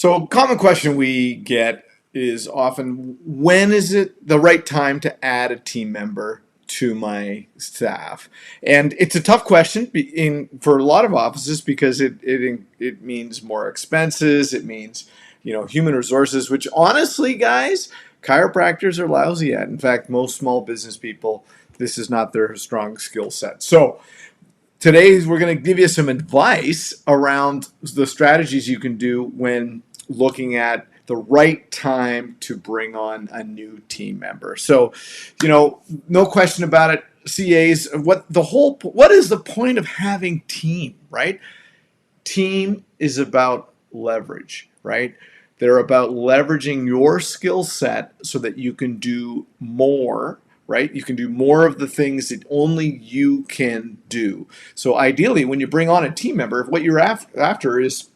So, common question we get is often, when is it the right time to add a team member to my staff? And it's a tough question for a lot of offices because it means more expenses. It means human resources, which honestly, guys, chiropractors are lousy at. In fact, most small business people, this is not their strong skill set. So today we're going to give you some advice around the strategies you can do when looking at the right time to bring on a new team member. So, no question about it. CAs, what is the point of having team, right? Team is about leverage, right? They're about leveraging your skill set so that you can do more, right? You can do more of the things that only you can do. So ideally, when you bring on a team member, what you're after is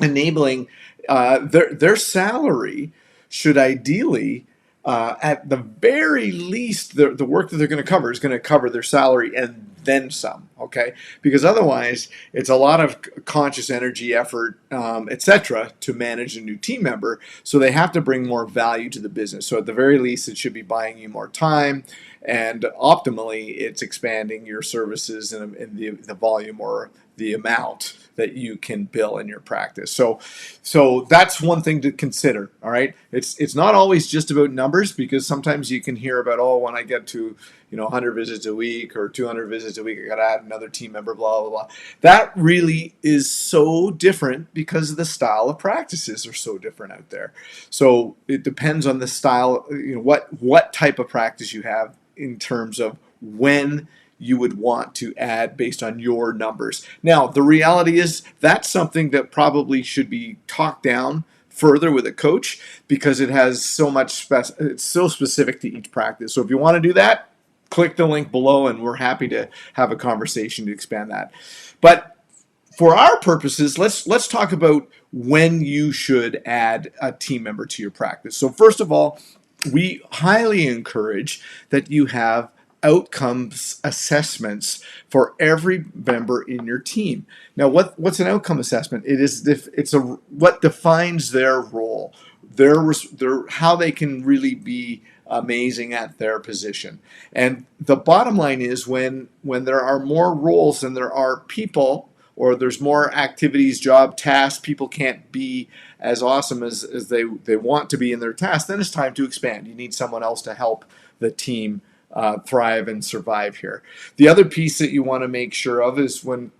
enabling their salary should ideally, at the very least, the work that they're going to cover is going to cover their salary and then some. Okay, because otherwise it's a lot of conscious energy, effort, etc., to manage a new team member. So they have to bring more value to the business. So at the very least, it should be buying you more time, and optimally, it's expanding your services in the volume or the amount that you can bill in your practice. So that's one thing to consider. All right, it's not always just about numbers, because sometimes you can hear about, oh, when I get to 100 visits a week or 200 visits a week, I got to add another team member, blah blah blah. That really is so different because the style of practices are so different out there. So it depends on the style, what type of practice you have in terms of when you would want to add based on your numbers. Now, the reality is that's something that probably should be talked down further with a coach, because it has so much it's so specific to each practice. So if you want to do that, click the link below and we're happy to have a conversation to expand that. But for our purposes, let's talk about when you should add a team member to your practice. So first of all, we highly encourage that you have outcomes assessments for every member in your team. Now, what's an outcome assessment? What defines their role, their how they can really be amazing at their position. And the bottom line is, when there are more roles than there are people, or there's more activities, job tasks, people can't be as awesome as they want to be in their tasks, then it's time to expand. You need someone else to help the team thrive and survive here. The other piece that you want to make sure of is, when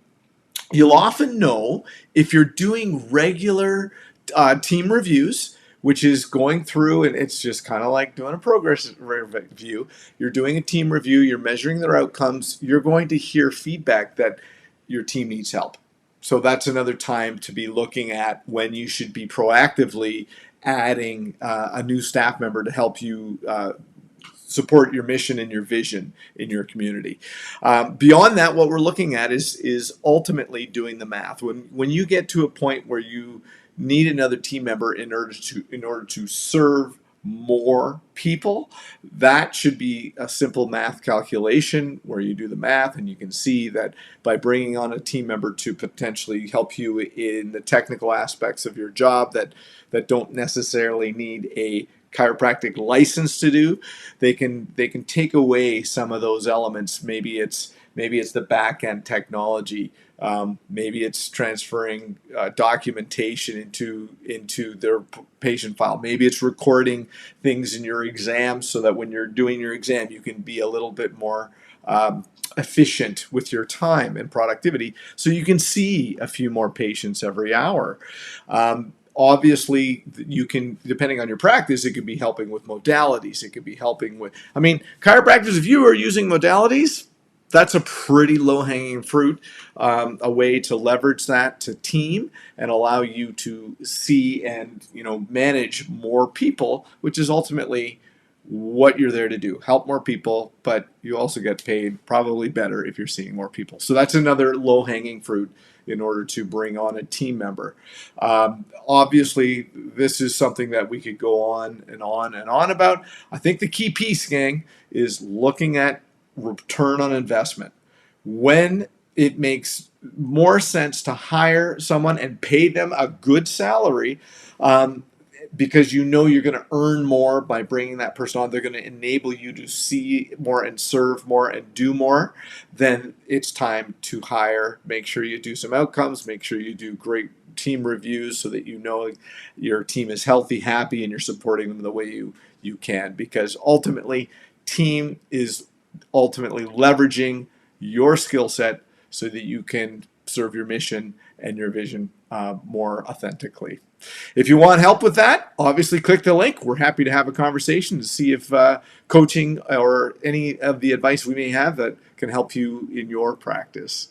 you'll often know if you're doing regular team reviews, which is going through, and it's just kind of like doing a progress review. You're doing a team review, you're measuring their outcomes, you're going to hear feedback that your team needs help. So that's another time to be looking at when you should be proactively adding a new staff member to help you support your mission and your vision in your community. Beyond that, what we're looking at is ultimately doing the math. When you get to a point where you need another team member in order to serve more people, that should be a simple math calculation where you do the math and you can see that by bringing on a team member to potentially help you in the technical aspects of your job that don't necessarily need a chiropractic license to do, they can take away some of those elements. Maybe it's the back end technology. Maybe it's transferring documentation into their patient file. Maybe it's recording things in your exam so that when you're doing your exam, you can be a little bit more efficient with your time and productivity, so you can see a few more patients every hour. Obviously, you can, depending on your practice, it could be helping with modalities. It could be helping with, chiropractors, if you are using modalities, that's a pretty low-hanging fruit, a way to leverage that to team and allow you to see and manage more people, which is ultimately what you're there to do, help more people, but you also get paid probably better if you're seeing more people. So that's another low-hanging fruit in order to bring on a team member. Obviously, this is something that we could go on and on and on about. I think the key piece, gang, is looking at return on investment. When it makes more sense to hire someone and pay them a good salary, because you know you're going to earn more by bringing that person on. They're going to enable you to see more and serve more and do more. Then it's time to hire. Make sure you do some outcomes. Make sure you do great team reviews so that you know your team is healthy, happy, and you're supporting them the way you can. Because ultimately, team is ultimately leveraging your skill set so that you can serve your mission and your vision more authentically. If you want help with that, obviously click the link. We're happy to have a conversation to see if coaching or any of the advice we may have that can help you in your practice.